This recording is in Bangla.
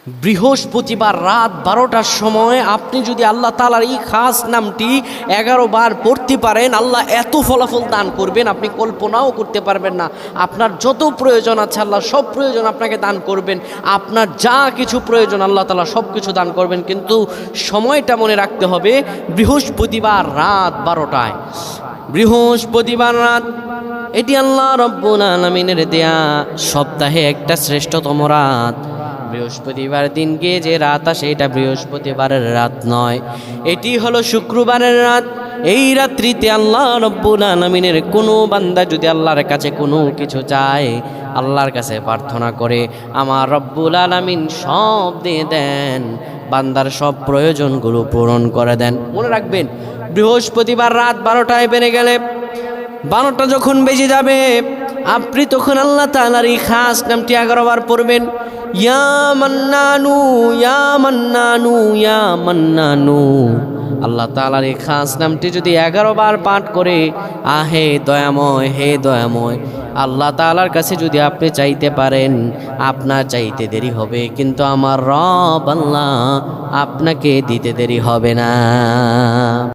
বৃহস্পতিবার রাত 12টার সময় আপনি যদি আল্লাহ তাআলার এই খাস নামটি 11 বার পড়তে পারেন, আল্লাহ এত ফলাফল দান করবেন আপনি কল্পনাও করতে পারবেন না। আপনার যত প্রয়োজন আছে আল্লাহ সব প্রয়োজন আপনাকে দান করবেন। আপনার যা কিছু প্রয়োজন আল্লাহ তাআলা সব কিছু দান করবেন, কিন্তু সময়টা মনে রাখতে হবে বৃহস্পতিবার রাত 12টায়। বৃহস্পতিবার রাত এটি আল্লাহ রব্বুল আলামিনের দেয়া সপ্তাহে একটা শ্রেষ্ঠতম রাত। বৃহস্পতিবার দিনকে যে রাত আসে এটা বৃহস্পতিবারের রাত নয়, এটি হলো শুক্রবারের রাত। এই রাত্রিতে আল্লাহ রব্বুল আলামিনের কোনো বান্দা যদি আল্লাহর কাছে কোনো কিছু চায়, আল্লাহর কাছে প্রার্থনা করে, আমার রব্বুল আলামিন সব দিয়ে দেন, বান্দার সব প্রয়োজনগুলো পূরণ করে দেন। মনে রাখবেন, বৃহস্পতিবার রাত 12টায় বেড়ে গেলে 12টা যখন বেজে যাবে আপনি তখন আল্লাহ তাআলার এই খাস নামটি 11 বার পড়বেন, ইয়া মান্নানু ইয়া মান্নানু ইয়া মান্নানু। আল্লাহ তাআলার এই খাস নামটি যদি 11 বার পাঠ করে, আহে দয়াময় হে দয়াময়, আল্লাহ তাআলার কাছে যদি আপনি চাইতে পারেন, আপনার চাইতে দেরি হবে কিন্তু আমার রব আল্লাহ আপনাকে দিতে দেরি হবে না।